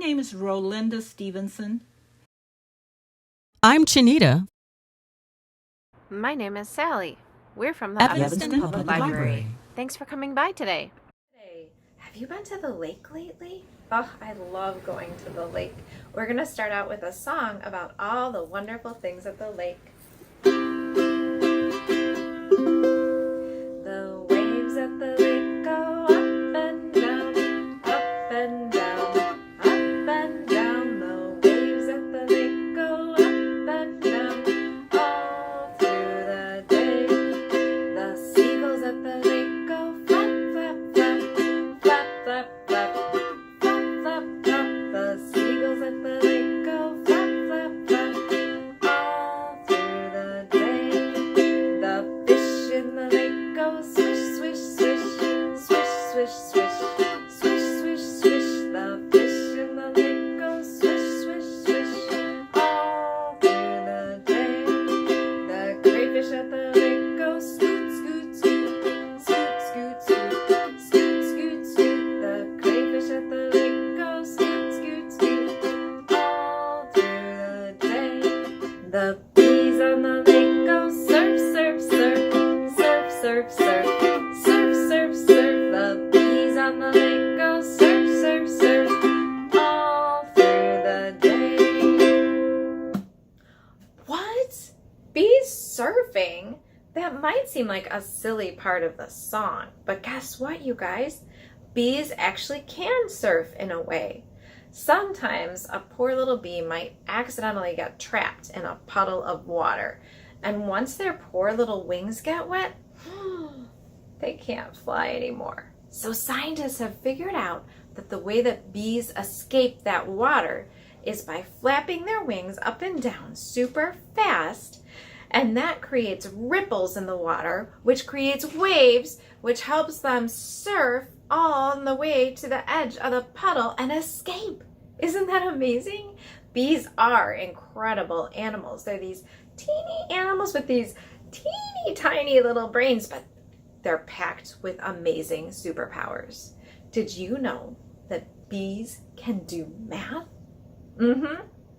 name is Rolinda Stevenson. I'm Chanita. My name is Sally. We're from the Evanston Public Public Library. Library. Thanks for coming by today. Have you been to the lake lately? Oh, I love going to the lake. We're going to start out with a song about all the wonderful things at the lake. The waves at the lake go up and down, up and down, up and down. The waves at the lake go up and down all through the day. The seagulls at the lake go flap, flap, flap, flap, flap, flap, flap, flap, flap. The seagulls at the lake go flap, flap, flap all through the day. The fish in the lake go swish, swish, swish, swish, swish, swish, swish, swish, swish. The fish in the lake go swish, swish, swish all through the day. The crayfish at the lake go scoot, scoot, scoot, scoot, scoot, scoot, scoot, scoot, scoot. The crayfish at the lake go scoot, scoot, scoot all through the day. The bees on the lake go surf, surf, surf, surf, surf, surf, surf, surf, surf. The bees on the lake go surf, surf, surf all through the day. What? Bees surfing? That might seem like a silly part of the song, but guess what, you guys? Bees actually can surf in a way. Sometimes a poor little bee might accidentally get trapped in a puddle of water, and once their poor little wings get wet, they can't fly anymore. So scientists have figured out that the way that bees escape that water is by flapping their wings up and down super fast, and that creates ripples in the water, which creates waves, which helps them surf all the way to the edge of the puddle and escape. Isn't that amazing? Bees are incredible animals. They're these teeny animals with these teeny tiny little brains, but they're packed with amazing superpowers. Did you know that bees can do math?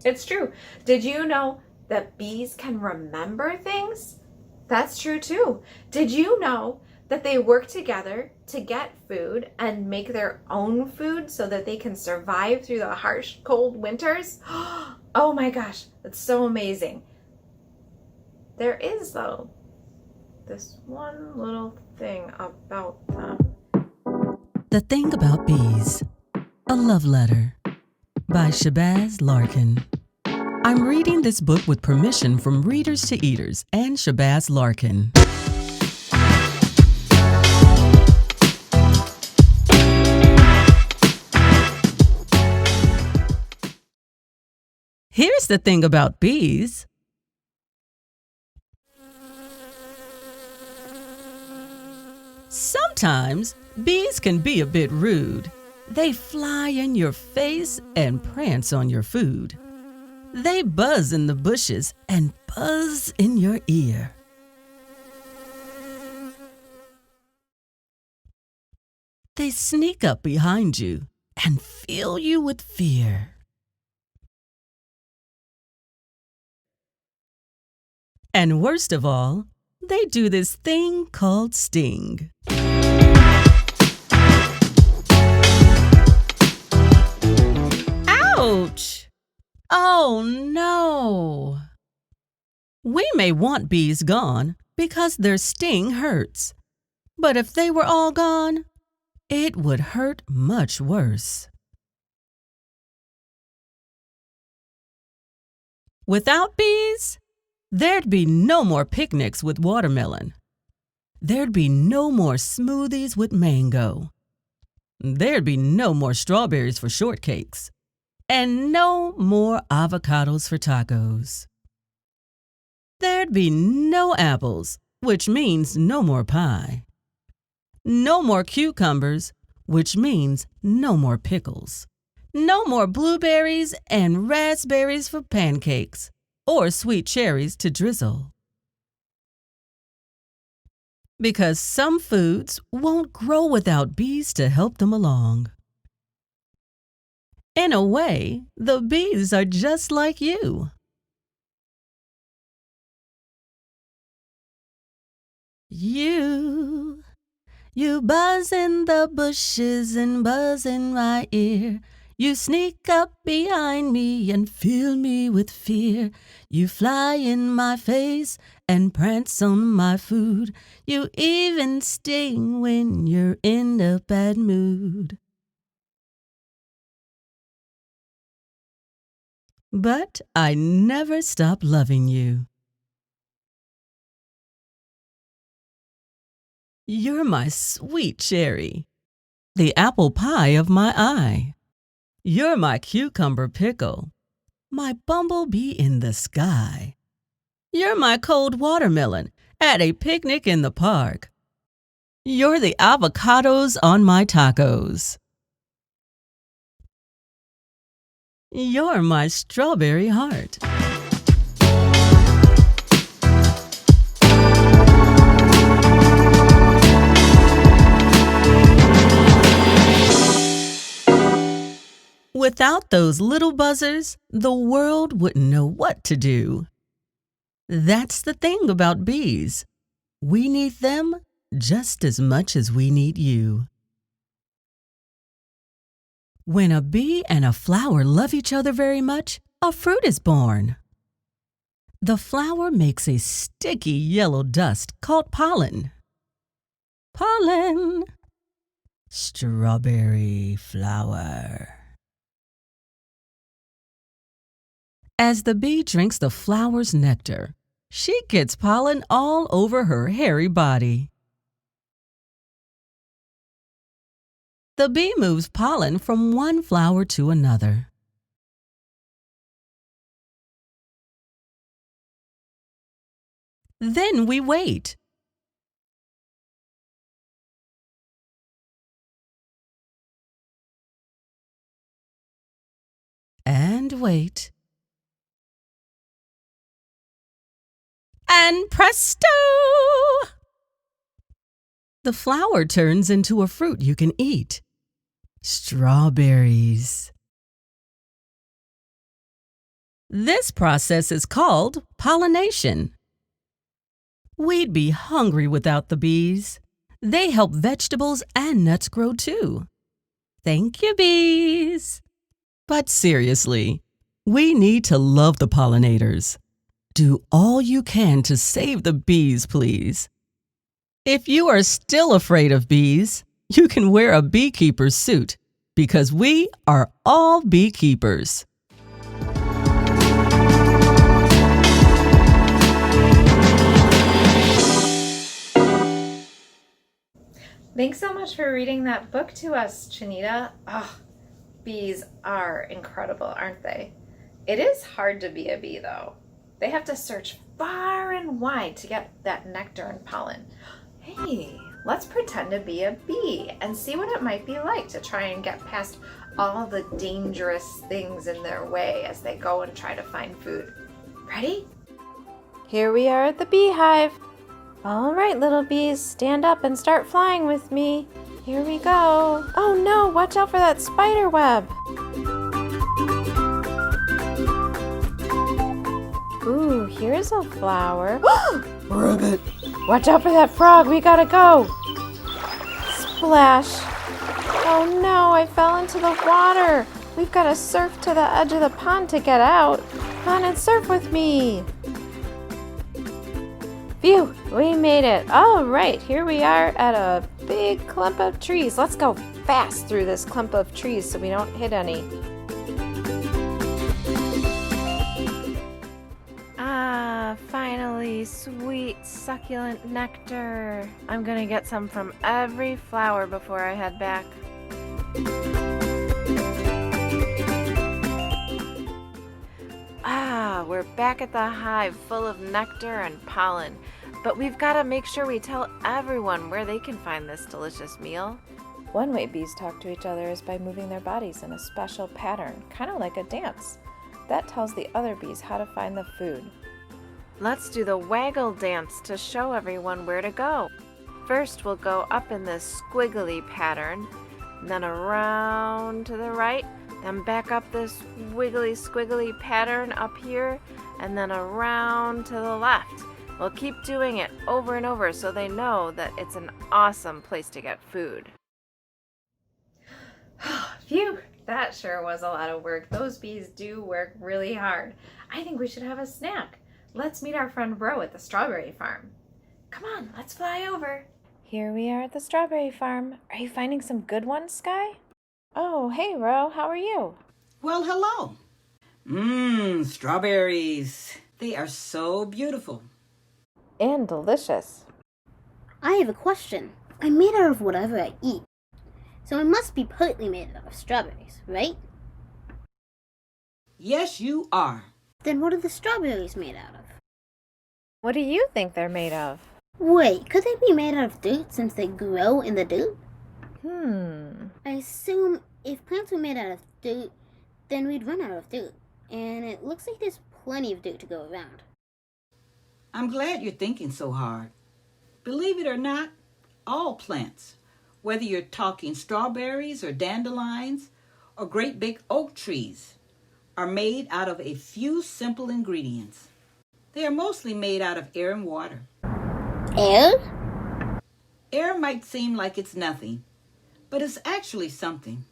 It's true. Did you know that bees can remember things? That's true too. Did you know that they work together to get food and make their own food so that they can survive through the harsh, cold winters? Oh my gosh, that's so amazing. There is, though, this one little thing about them. The Thing About Bees. A Love Letter by Shabazz Larkin. I'm reading this book with permission from Readers to Eaters and Shabazz Larkin. Here's the thing about bees. Sometimes bees can be a bit rude. They fly in your face and prance on your food. They buzz in the bushes and buzz in your ear. They sneak up behind you and fill you with fear. And worst of all, they do this thing called sting. Ouch! Oh no! We may want bees gone because their sting hurts. But if they were all gone, it would hurt much worse. Without bees, there'd be no more picnics with watermelon. There'd be no more smoothies with mango. There'd be no more strawberries for shortcakes. And no more avocados for tacos. There'd be no apples, which means no more pie. No more cucumbers, which means no more pickles. No more blueberries and raspberries for pancakes, or sweet cherries to drizzle. Because some foods won't grow without bees to help them along. In a way, the bees are just like you. You buzz in the bushes and buzz in my ear. You sneak up behind me and fill me with fear. You fly in my face and prance on my food. You even sting when you're in a bad mood. But I never stop loving you. You're my sweet cherry, the apple pie of my eye. You're my cucumber pickle, my bumblebee in the sky. You're my cold watermelon at a picnic in the park. You're the avocados on my tacos. You're my strawberry heart. Without those little buzzers, the world wouldn't know what to do. That's the thing about bees. We need them just as much as we need you. When a bee and a flower love each other very much, a fruit is born. The flower makes a sticky yellow dust called pollen. Pollen. Strawberry flower. As the bee drinks the flower's nectar, she gets pollen all over her hairy body. The bee moves pollen from one flower to another. Then we wait. And wait. And presto! The flower turns into a fruit you can eat. Strawberries. This process is called pollination. We'd be hungry without the bees. They help vegetables and nuts grow too. Thank you, bees. But seriously, we need to love the pollinators. Do all you can to save the bees, please. If you are still afraid of bees, you can wear a beekeeper's suit because we are all beekeepers. Thanks so much for reading that book to us, Chanita. Oh, bees are incredible, aren't they? It is hard to be a bee, though. They have to search far and wide to get that nectar and pollen. Hey, let's pretend to be a bee and see what it might be like to try and get past all the dangerous things in their way as they go and try to find food. Ready? Here we are at the beehive. All right, little bees, stand up and start flying with me. Here we go. Oh no, watch out for that spider web. Ooh, here's a flower. Rabbit. Watch out for that frog, we gotta go. Splash. Oh no, I fell into the water. We've gotta surf to the edge of the pond to get out. Come on and surf with me. Phew, we made it. All right, here we are at a big clump of trees. Let's go fast through this clump of trees so we don't hit any. Ah, finally, sweet, succulent nectar. I'm gonna get some from every flower before I head back. Ah, we're back at the hive full of nectar and pollen. But we've got to make sure we tell everyone where they can find this delicious meal. One way bees talk to each other is by moving their bodies in a special pattern, kind of like a dance. That tells the other bees how to find the food. Let's do the waggle dance to show everyone where to go. First, we'll go up in this squiggly pattern, then around to the right, then back up this wiggly squiggly pattern up here, and then around to the left. We'll keep doing it over and over so they know that it's an awesome place to get food. Phew, that sure was a lot of work. Those bees do work really hard. I think we should have a snack. Let's meet our friend Ro at the strawberry farm. Come on, let's fly over. Here we are at the strawberry farm. Are you finding some good ones, Sky? Oh, hey, Ro, how are you? Well, hello. Strawberries. They are so beautiful. And delicious. I have a question. I'm made out of whatever I eat. So I must be partly made out of strawberries, right? Yes, you are. Then what are the strawberries made out of? What do you think they're made of? Wait, could they be made out of dirt since they grow in the dirt? I assume if plants were made out of dirt, then we'd run out of dirt. And it looks like there's plenty of dirt to go around. I'm glad you're thinking so hard. Believe it or not, all plants, whether you're talking strawberries or dandelions or great big oak trees, are made out of a few simple ingredients. They are mostly made out of air and water. Air? Air might seem like it's nothing, but it's actually something.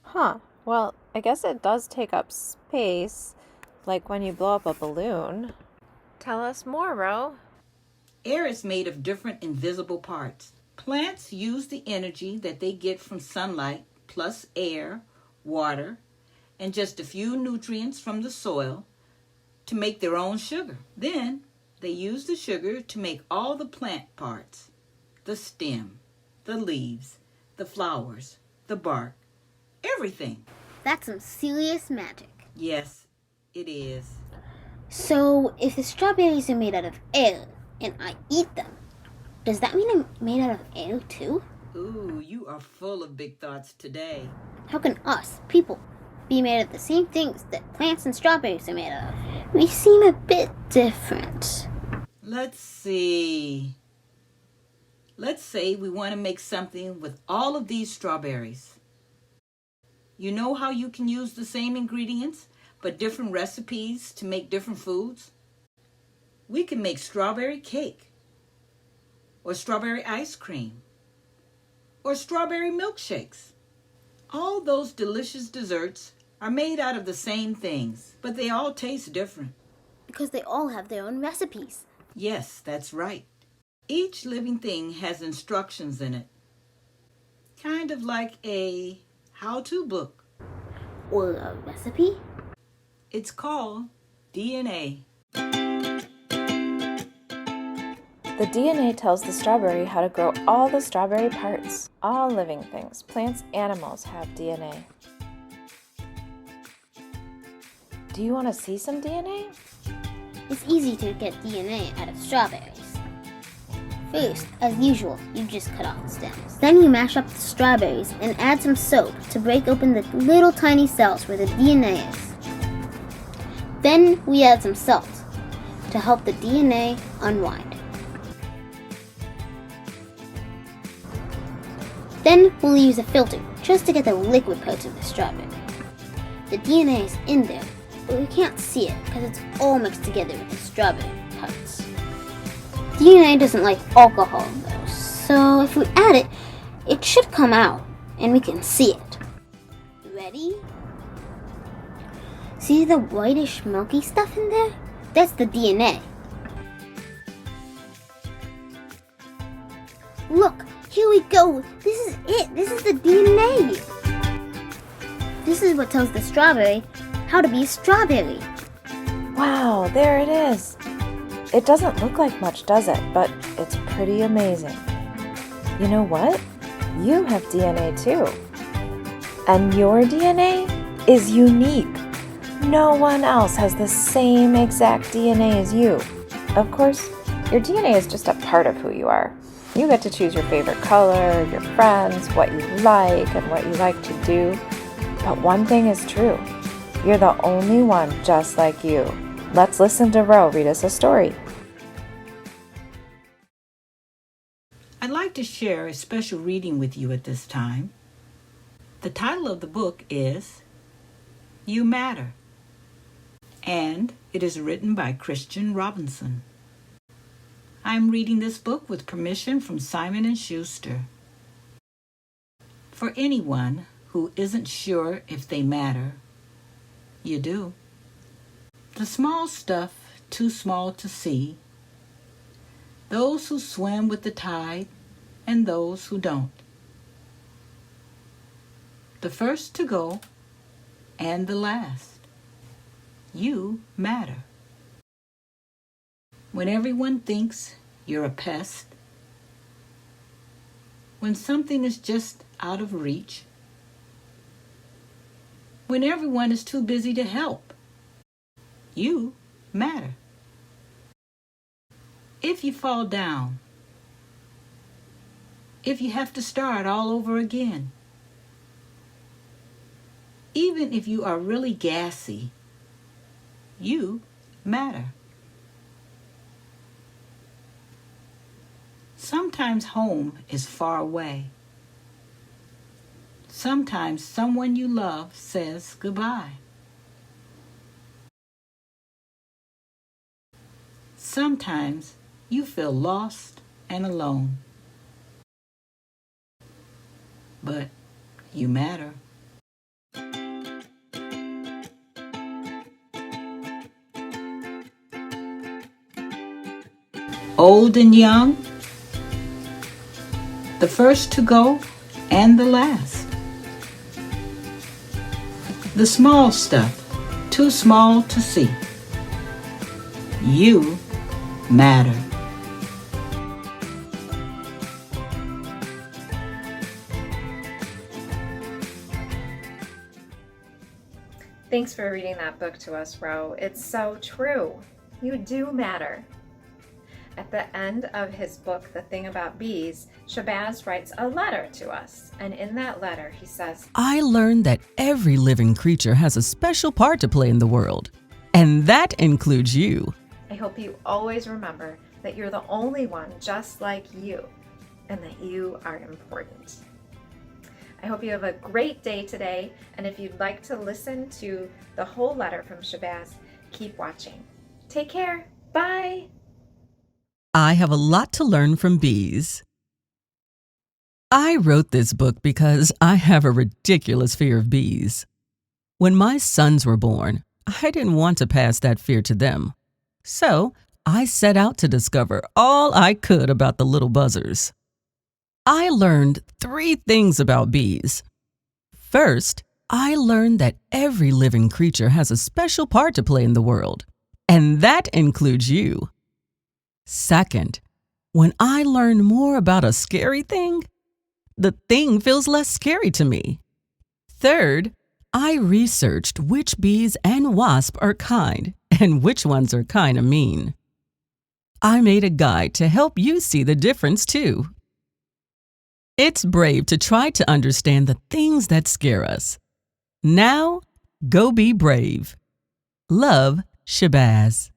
Huh. Well, I guess it does take up space, like when you blow up a balloon. Tell us more, Ro. Air is made of different invisible parts. Plants use the energy that they get from sunlight, plus air, water, and just a few nutrients from the soil to make their own sugar. Then they use the sugar to make all the plant parts, the stem, the leaves, the flowers, the bark, everything. That's some serious magic. Yes, it is. So, if the strawberries are made out of air, and I eat them, does that mean I'm made out of air too? Ooh, you are full of big thoughts today. How can us, people, be made of the same things that plants and strawberries are made of? We seem a bit different. Let's see. Let's say we want to make something with all of these strawberries. You know how you can use the same ingredients, but different recipes to make different foods? We can make strawberry cake, or strawberry ice cream, or strawberry milkshakes. All those delicious desserts are made out of the same things, but they all taste different. Because they all have their own recipes. Yes, that's right. Each living thing has instructions in it. Kind of like a how-to book. Or a recipe? It's called DNA. The DNA tells the strawberry how to grow all the strawberry parts. All living things, plants, animals have DNA. Do you want to see some DNA? It's easy to get DNA out of strawberries. First, as usual, you just cut off the stems. Then you mash up the strawberries and add some soap to break open the little tiny cells where the DNA is. Then we add some salt to help the DNA unwind. Then we'll use a filter just to get the liquid parts of the strawberry. The DNA is in there, but we can't see it because it's all mixed together with the strawberry parts. DNA doesn't like alcohol though, so if we add it, it should come out and we can see it. Ready? See the whitish milky stuff in there? That's the DNA. Look, here we go. This is it. This is the DNA. This is what tells the strawberry how to be a strawberry. Wow, there it is. It doesn't look like much, does it? But it's pretty amazing. You know what? You have DNA too. And your DNA is unique. No one else has the same exact DNA as you. Of course, your DNA is just a part of who you are. You get to choose your favorite color, your friends, what you like, and what you like to do. But one thing is true. You're the only one just like you. Let's listen to Ro read us a story. I'd like to share a special reading with you at this time. The title of the book is You matter. And it is written by Christian Robinson. I'm reading this book with permission from Simon & Schuster. For anyone who isn't sure if they matter, you do. The small stuff too small to see, those who swim with the tide and those who don't. The first to go and the last. You matter. When everyone thinks you're a pest, when something is just out of reach, when everyone is too busy to help, you matter. If you fall down, if you have to start all over again, even if you are really gassy, you matter. Sometimes home is far away. Sometimes someone you love says goodbye. Sometimes you feel lost and alone. But you matter. Old and young, the first to go and the last. The small stuff, too small to see. You matter. Thanks for reading that book to us, Ro. It's so true. You do matter. At the end of his book, The Thing About Bees, Shabazz writes a letter to us. And in that letter, he says, I learned that every living creature has a special part to play in the world, and that includes you. I hope you always remember that you're the only one just like you, and that you are important. I hope you have a great day today, and if you'd like to listen to the whole letter from Shabazz, keep watching. Take care. Bye. I have a lot to learn from bees. I wrote this book because I have a ridiculous fear of bees. When my sons were born, I didn't want to pass that fear to them. So I set out to discover all I could about the little buzzers. I learned 3 things about bees. First, I learned that every living creature has a special part to play in the world, and that includes you. Second, when I learn more about a scary thing, the thing feels less scary to me. Third, I researched which bees and wasps are kind and which ones are kind of mean. I made a guide to help you see the difference too. It's brave to try to understand the things that scare us. Now, go be brave. Love, Shabazz.